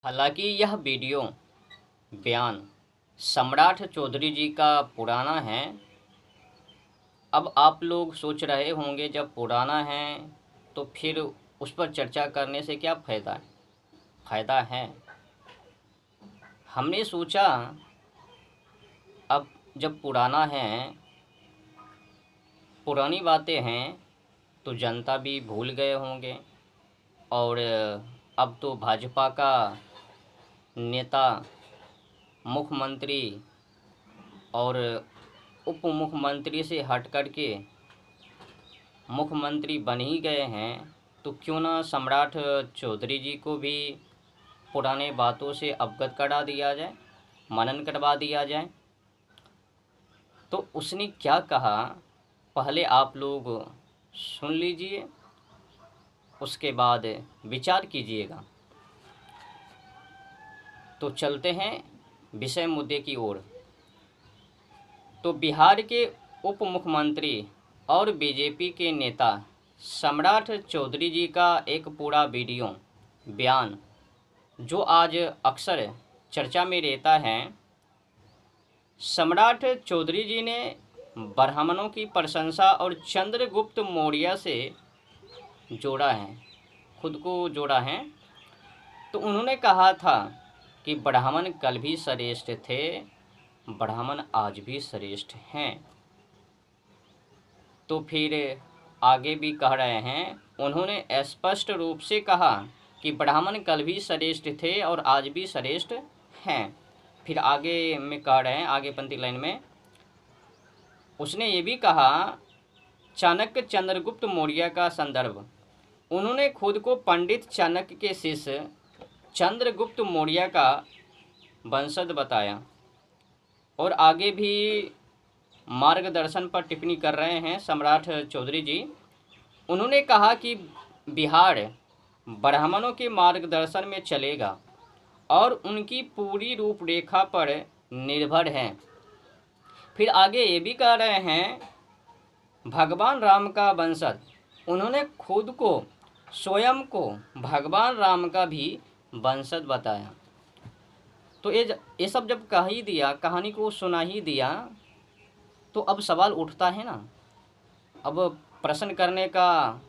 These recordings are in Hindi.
हालांकि यह वीडियो बयान सम्राट चौधरी जी का पुराना है। अब आप लोग सोच रहे होंगे जब पुराना है तो फिर उस पर चर्चा करने से क्या फ़ायदा है। फ़ायदा है। हमने सोचा अब जब पुराना है, पुरानी बातें हैं तो जनता भी भूल गए होंगे। और अब तो भाजपा का नेता, मुख्यमंत्री और उप मुख्यमंत्री से हट कर के मुख्यमंत्री बन ही गए हैं, तो क्यों ना सम्राट चौधरी जी को भी पुराने बातों से अवगत करा दिया जाए, मनन करवा दिया जाए। तो उसने क्या कहा पहले आप लोग सुन लीजिए, उसके बाद विचार कीजिएगा। तो चलते हैं विषय मुद्दे की ओर। तो बिहार के उप मुख्यमंत्री और बीजेपी के नेता सम्राट चौधरी जी का एक पूरा वीडियो बयान जो आज अक्सर चर्चा में रहता है। सम्राट चौधरी जी ने ब्राह्मणों की प्रशंसा और चंद्रगुप्त मौर्य से जोड़ा है, खुद को जोड़ा है। तो उन्होंने कहा था कि ब्राह्मण कल भी श्रेष्ठ थे, ब्राह्मण आज भी श्रेष्ठ हैं। तो फिर आगे भी कह रहे हैं, उन्होंने स्पष्ट रूप से कहा कि ब्राह्मण कल भी श्रेष्ठ थे और आज भी श्रेष्ठ हैं। फिर आगे में कह रहे हैं, आगे पंक्ति लाइन में उसने ये भी कहा, चाणक्य चंद्रगुप्त मौर्य का संदर्भ। उन्होंने खुद को पंडित चाणक्य के शिष्य चंद्रगुप्त मौर्य का वंशज बताया। और आगे भी मार्गदर्शन पर टिप्पणी कर रहे हैं सम्राट चौधरी जी। उन्होंने कहा कि बिहार ब्राह्मणों के मार्गदर्शन में चलेगा और उनकी पूरी रूपरेखा पर निर्भर है। फिर आगे ये भी कह रहे हैं, भगवान राम का वंशज। उन्होंने खुद को, स्वयं को भगवान राम का भी वंशज बताया। तो ये सब जब कह ही दिया, कहानी को सुना ही दिया, तो अब सवाल उठता है ना। अब प्रश्न करने का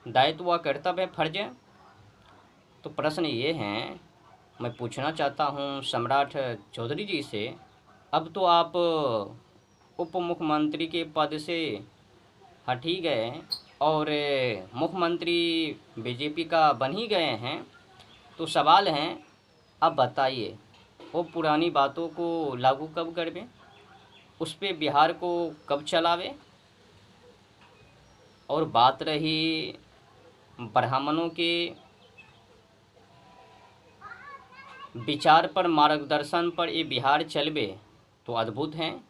दायित्व व कर्तव्य, फर्ज है। तो प्रश्न ये हैं, मैं पूछना चाहता हूँ सम्राट चौधरी जी से, अब तो आप उप मुख्यमंत्री के पद से हट ही गए और मुख्यमंत्री बीजेपी का बन ही गए हैं। तो सवाल हैं, अब बताइए वो पुरानी बातों को लागू कब करवें, उस पे बिहार को कब चलावे। और बात रही ब्राह्मणों के विचार पर, मार्गदर्शन पर ये बिहार चलवे, तो अद्भुत हैं।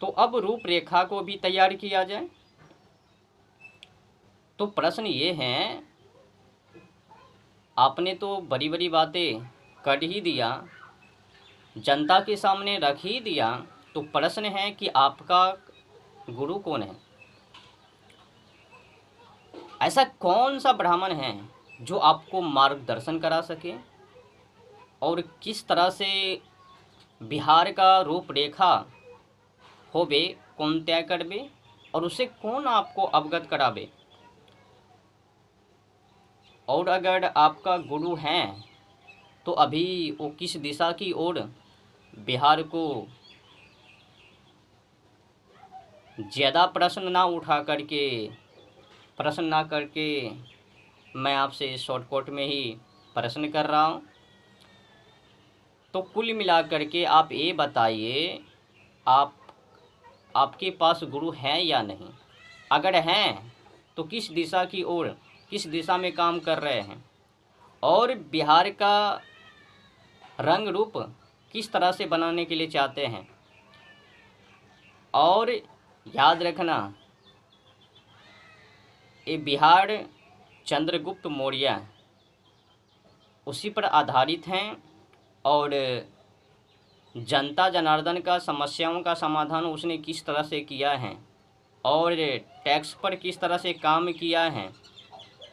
तो अब रूपरेखा को भी तैयार किया जाए। तो प्रश्न ये है, आपने तो बड़ी बड़ी बातें कर ही दिया, जनता के सामने रख ही दिया। तो प्रश्न है कि आपका गुरु कौन है? ऐसा कौन सा ब्राह्मण है जो आपको मार्गदर्शन करा सके और किस तरह से बिहार का रूपरेखा होवे, कौन तय करवे और उसे कौन आपको अवगत करावे। और अगर आपका गुरु हैं तो अभी वो किस दिशा की ओर बिहार को ज़्यादा प्रश्न ना करके मैं आपसे शॉर्टकट में ही प्रश्न कर रहा हूँ। तो कुल मिलाकर के आप ये बताइए, आपके पास गुरु हैं या नहीं? अगर हैं तो किस दिशा की ओर, किस दिशा में काम कर रहे हैं और बिहार का रंग रूप किस तरह से बनाने के लिए चाहते हैं। और याद रखना, ये बिहार चंद्रगुप्त मौर्य उसी पर आधारित हैं और जनता जनार्दन का समस्याओं का समाधान उसने किस तरह से किया है और टैक्स पर किस तरह से काम किया है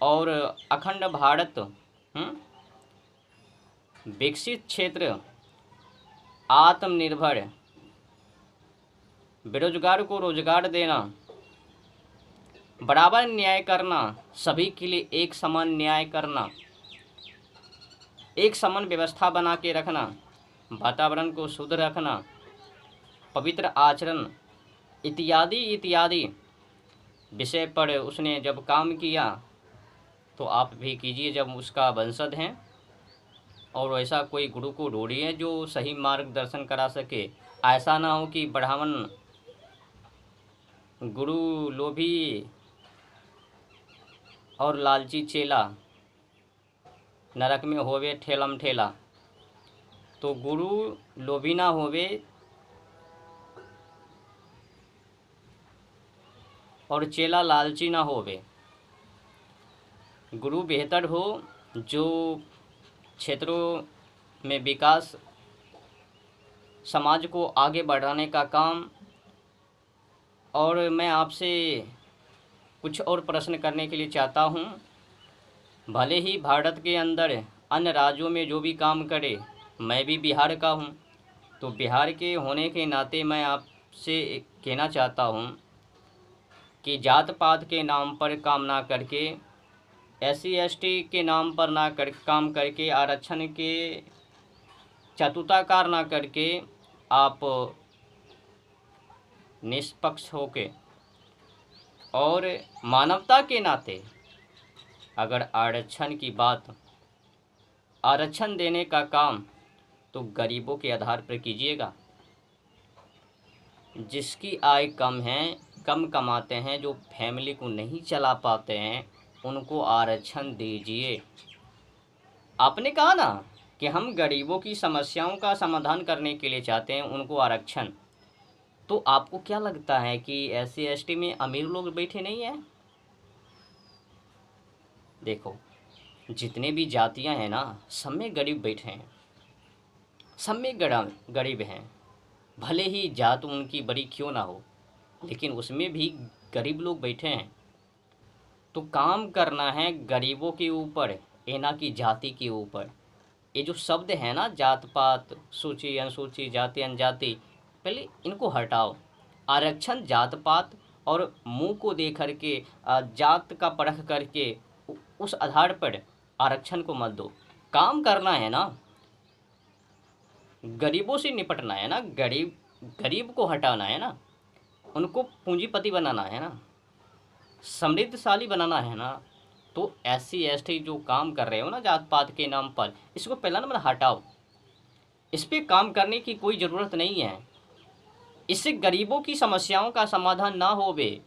और अखंड भारत विकसित क्षेत्र, आत्मनिर्भर, बेरोजगार को रोजगार देना, बराबर न्याय करना, सभी के लिए एक समान न्याय करना, एक समान व्यवस्था बना के रखना, वातावरण को शुद्ध रखना, पवित्र आचरण इत्यादि इत्यादि विषय पर उसने जब काम किया तो आप भी कीजिए जब उसका वंशज हैं। और ऐसा कोई गुरु को ढूंढिए जो सही मार्गदर्शन करा सके। ऐसा ना हो कि ब्राह्मण गुरु लोभी और लालची चेला, नरक में होवे ठेलम ठेला। तो गुरु लोभी ना होवे और चेला लालची ना होवे। गुरु बेहतर हो जो क्षेत्रों में विकास, समाज को आगे बढ़ाने का काम। और मैं आपसे कुछ और प्रश्न करने के लिए चाहता हूँ। भले ही भारत के अंदर अन्य राज्यों में जो भी काम करे, मैं भी बिहार का हूँ, तो बिहार के होने के नाते मैं आपसे कहना चाहता हूँ कि जात पात के नाम पर काम ना करके, SC ST के नाम पर ना कर काम करके, आरक्षण के चतुर्थाकार ना करके, आप निष्पक्ष होके और मानवता के नाते अगर आरक्षण की बात, आरक्षण देने का काम तो गरीबों के आधार पर कीजिएगा। जिसकी आय कम है, कम कमाते हैं, जो फैमिली को नहीं चला पाते हैं, उनको आरक्षण दीजिए। आपने कहा ना कि हम गरीबों की समस्याओं का समाधान करने के लिए चाहते हैं, उनको आरक्षण। तो आपको क्या लगता है कि SC ST में अमीर लोग बैठे नहीं हैं? देखो, जितने भी जातियां हैं ना, सब में गरीब बैठे हैं, सब में गरीब हैं। भले ही जात उनकी बड़ी क्यों ना हो, लेकिन उसमें भी गरीब लोग बैठे हैं। तो काम करना है गरीबों के ऊपर, ये ना कि जाति के ऊपर। ये जो शब्द है ना, जात पात, सूची अनुसूची, जाति अनजाति, पहले इनको हटाओ। आरक्षण जात पात और मुंह को देख करके, जात का परख करके उस आधार पर आरक्षण को मत दो। काम करना है ना, गरीबों से निपटना है ना, गरीब को हटाना है ना, उनको पूंजीपति बनाना है ना, समृद्धशाली बनाना है ना। तो SC ST जो काम कर रहे हो ना जात पात के नाम पर, इसको पहला नंबर हटाओ। इस पर काम करने की कोई ज़रूरत नहीं है। इससे गरीबों की समस्याओं का समाधान ना होवे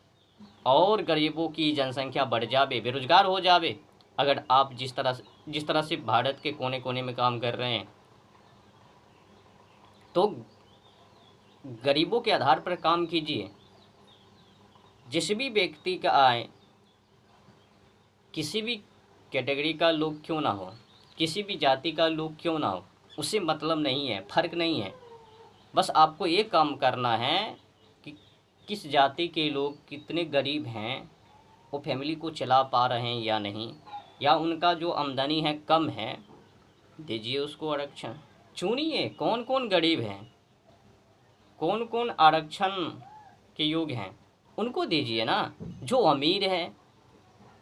और गरीबों की जनसंख्या बढ़ जावे, बेरोजगार हो जावे। अगर आप जिस तरह से भारत के कोने कोने में काम कर रहे हैं, तो गरीबों के आधार पर काम कीजिए। जिस भी व्यक्ति का आय किसी भी कैटेगरी का लोग क्यों ना हो, किसी भी जाति का लोग क्यों ना हो, उससे मतलब नहीं है, फ़र्क नहीं है। बस आपको ये काम करना है कि किस जाति के लोग कितने गरीब हैं, वो फैमिली को चला पा रहे हैं या नहीं, या उनका जो आमदनी है कम है, दीजिए उसको आरक्षण। चुनिए कौन कौन गरीब हैं, कौन कौन आरक्षण के योग्य हैं, उनको दीजिए ना। जो अमीर है,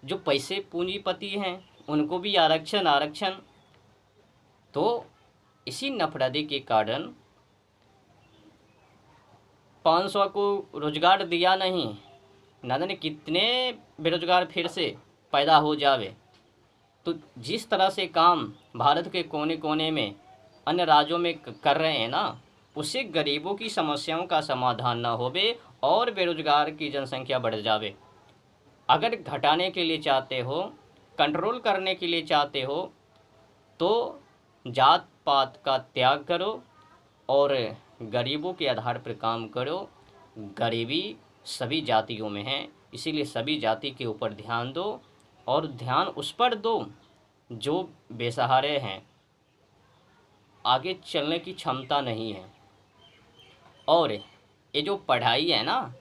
जो पैसे पूंजीपति हैं, उनको भी आरक्षण आरक्षण। तो इसी नफरती के कारण 500 को रोजगार दिया नहीं, ना जाने कितने बेरोजगार फिर से पैदा हो जावे। तो जिस तरह से काम भारत के कोने कोने में अन्य राज्यों में कर रहे हैं ना, उससे गरीबों की समस्याओं का समाधान ना होवे और बेरोजगार की जनसंख्या बढ़ जावे। अगर घटाने के लिए चाहते हो, कंट्रोल करने के लिए चाहते हो, तो जात पात का त्याग करो और गरीबों के आधार पर काम करो। गरीबी सभी जातियों में है, इसीलिए सभी जाति के ऊपर ध्यान दो और ध्यान उस पर दो जो बेसहारे हैं, आगे चलने की क्षमता नहीं है। और ये जो पढ़ाई है ना,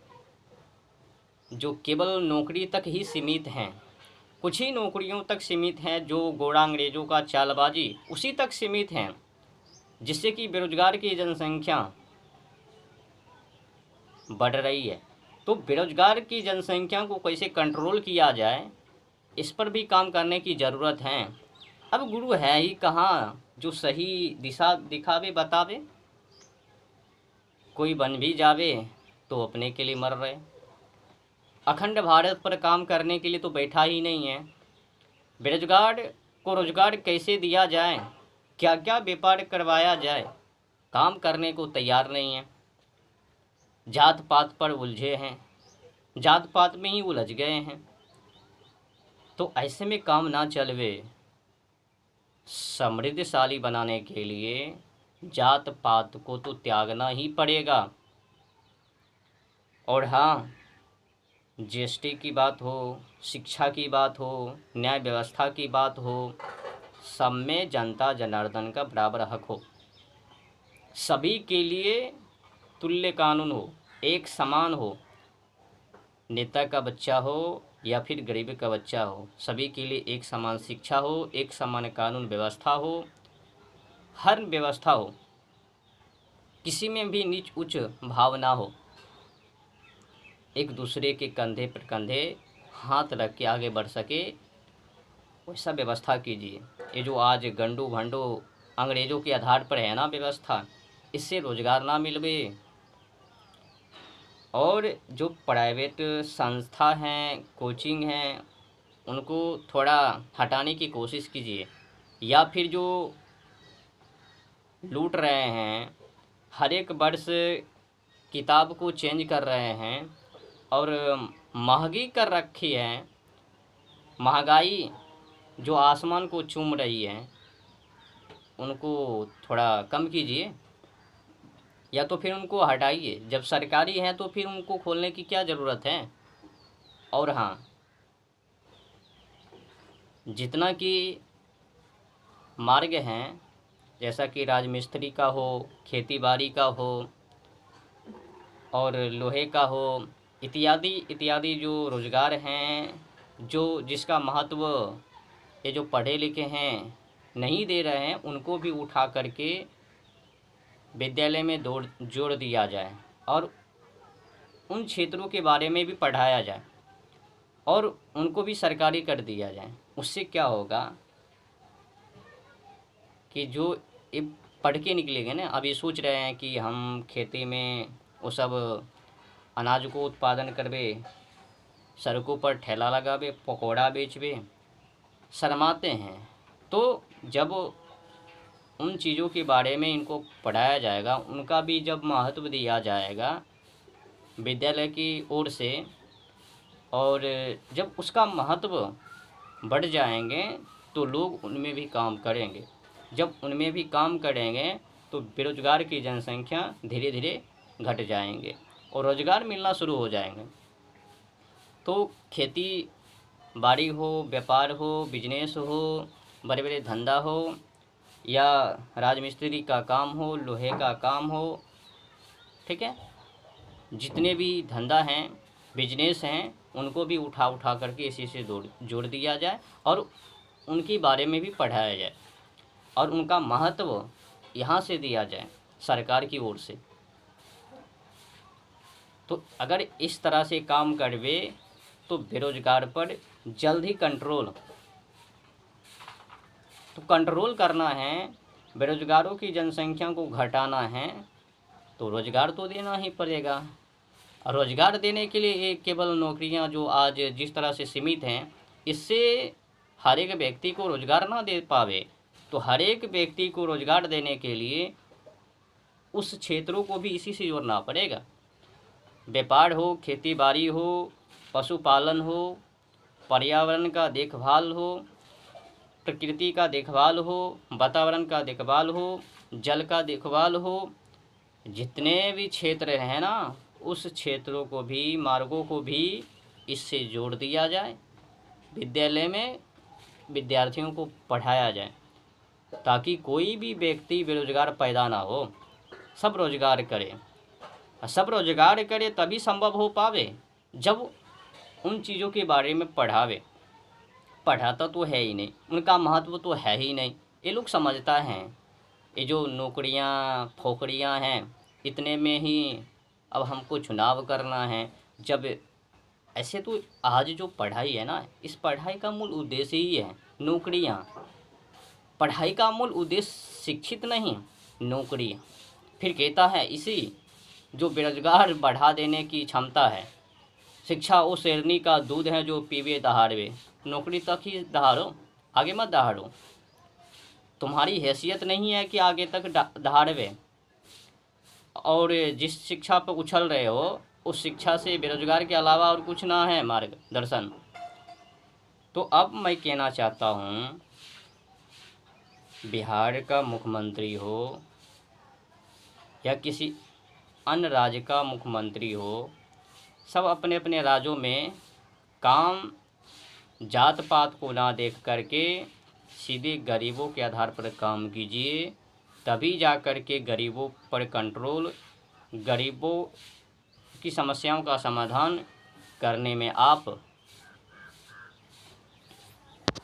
जो केवल नौकरी तक ही सीमित हैं, कुछ ही नौकरियों तक सीमित हैं, जो गोरा अंग्रेज़ों का चालबाजी उसी तक सीमित हैं, जिससे कि बेरोजगार की जनसंख्या बढ़ रही है। तो बेरोजगार की जनसंख्या को कैसे कंट्रोल किया जाए, इस पर भी काम करने की ज़रूरत है। अब गुरु है ही कहाँ जो सही दिशा दिखावे बतावे, कोई बन भी जावे तो अपने के लिए मर रहे। अखंड भारत पर काम करने के लिए तो बैठा ही नहीं है। बेरोजगार को रोजगार कैसे दिया जाए, क्या क्या व्यापार करवाया जाए, काम करने को तैयार नहीं है। जात पात पर उलझे हैं, जात पात में ही उलझ गए हैं। तो ऐसे में काम ना चलवे। समृद्धशाली बनाने के लिए जात पात को तो त्यागना ही पड़ेगा। और हाँ, जीएसटी की बात हो, शिक्षा की बात हो, न्याय व्यवस्था की बात हो, सब में जनता जनार्दन का बराबर हक हो, सभी के लिए तुल्य कानून हो, एक समान हो। नेता का बच्चा हो या फिर गरीब का बच्चा हो, सभी के लिए एक समान शिक्षा हो, एक समान कानून व्यवस्था हो, हर व्यवस्था हो, किसी में भी नीच उच्च भावना हो। एक दूसरे के कंधे पर कंधे हाथ रख के आगे बढ़ सके, वैसा व्यवस्था कीजिए। ये जो आज गंडू भंडू अंग्रेज़ों के आधार पर है ना व्यवस्था, इससे रोजगार ना मिलवे। और जो प्राइवेट संस्था हैं, कोचिंग हैं, उनको थोड़ा हटाने की कोशिश कीजिए। या फिर जो लूट रहे हैं, हर एक वर्ष किताब को चेंज कर रहे हैं और महंगी कर रखी है, महंगाई जो आसमान को चूम रही है, उनको थोड़ा कम कीजिए या तो फिर उनको हटाइए। जब सरकारी हैं तो फिर उनको खोलने की क्या ज़रूरत है। और हाँ, जितना कि मार्ग हैं, जैसा कि राजमिस्त्री का हो, खेती बाड़ी का हो और लोहे का हो, इत्यादि इत्यादि जो रोज़गार हैं, जो जिसका महत्व ये जो पढ़े लिखे हैं नहीं दे रहे हैं, उनको भी उठा करके विद्यालय में जोड़ दिया जाए और उन क्षेत्रों के बारे में भी पढ़ाया जाए और उनको भी सरकारी कर दिया जाए। उससे क्या होगा कि जो ये पढ़ के निकलेंगे ना, अभी सोच रहे हैं कि हम खेती में वो सब अनाज को उत्पादन करवे, सड़कों पर ठेला लगावे, पकौड़ा बेचवे, शर्माते हैं। तो जब उन चीज़ों के बारे में इनको पढ़ाया जाएगा, उनका भी जब महत्व दिया जाएगा विद्यालय की ओर से, और जब उसका महत्व बढ़ जाएंगे तो लोग उनमें भी काम करेंगे। जब उनमें भी काम करेंगे तो बेरोजगार की जनसंख्या धीरे धीरे घट जाएंगे और रोज़गार मिलना शुरू हो जाएंगे। तो खेती बाड़ी हो, व्यापार हो, बिजनेस हो, बड़े बड़े धंधा हो या राजमिस्त्री का काम हो, लोहे का काम हो, ठीक है, जितने भी धंधा हैं, बिजनेस हैं, उनको भी उठा करके इसी से जोड़ दिया जाए और उनके बारे में भी पढ़ाया जाए और उनका महत्व यहाँ से दिया जाए सरकार की ओर से। तो अगर इस तरह से काम करवे तो बेरोजगार पर जल्द ही कंट्रोल करना है, बेरोजगारों की जनसंख्या को घटाना है, तो रोज़गार तो देना ही पड़ेगा। और रोज़गार देने के लिए एक केवल नौकरियां जो आज जिस तरह से सीमित हैं, इससे हर एक व्यक्ति को रोज़गार ना दे पावे। तो हर एक व्यक्ति को रोज़गार देने के लिए उस क्षेत्रों को भी इसी से जोड़ना पड़ेगा। व्यापार हो, खेती बाड़ी हो, पशुपालन हो, पर्यावरण का देखभाल हो, प्रकृति का देखभाल हो, वातावरण का देखभाल हो, जल का देखभाल हो, जितने भी क्षेत्र हैं ना, उस क्षेत्रों को भी, मार्गों को भी इससे जोड़ दिया जाए। विद्यालय में विद्यार्थियों को पढ़ाया जाए ताकि कोई भी व्यक्ति बेरोजगार पैदा ना हो, सब रोजगार करे। सब रोजगार करे तभी संभव हो पावे जब उन चीज़ों के बारे में पढ़ावे। पढ़ाता तो है ही नहीं, उनका महत्व तो है ही नहीं। ये लोग समझता हैं ये जो नौकरियां फोकड़ियां हैं इतने में ही अब हमको चुनाव करना है। जब ऐसे तो आज जो पढ़ाई है ना, इस पढ़ाई का मूल उद्देश्य ही है नौकरियां। पढ़ाई का मूल उद्देश्य शिक्षित नहीं, नौकरी। फिर कहता है इसी जो बेरोजगार बढ़ा देने की क्षमता है। शिक्षा वो शेरनी का दूध है जो पीवे दहाड़वे। नौकरी तक ही दहाड़ो, आगे मत दहाड़ो। तुम्हारी हैसियत नहीं है कि आगे तक दहाड़वे। और जिस शिक्षा पर उछल रहे हो उस शिक्षा से बेरोजगार के अलावा और कुछ ना है मार्गदर्शन। तो अब मैं कहना चाहता हूँ, बिहार का मुख्यमंत्री हो या किसी अन्य राज्य का मुख्यमंत्री हो, सब अपने अपने राज्यों में काम जात पात को ना देख करके सीधे गरीबों के आधार पर काम कीजिए, तभी जा कर के गरीबों पर कंट्रोल, गरीबों की समस्याओं का समाधान करने में आप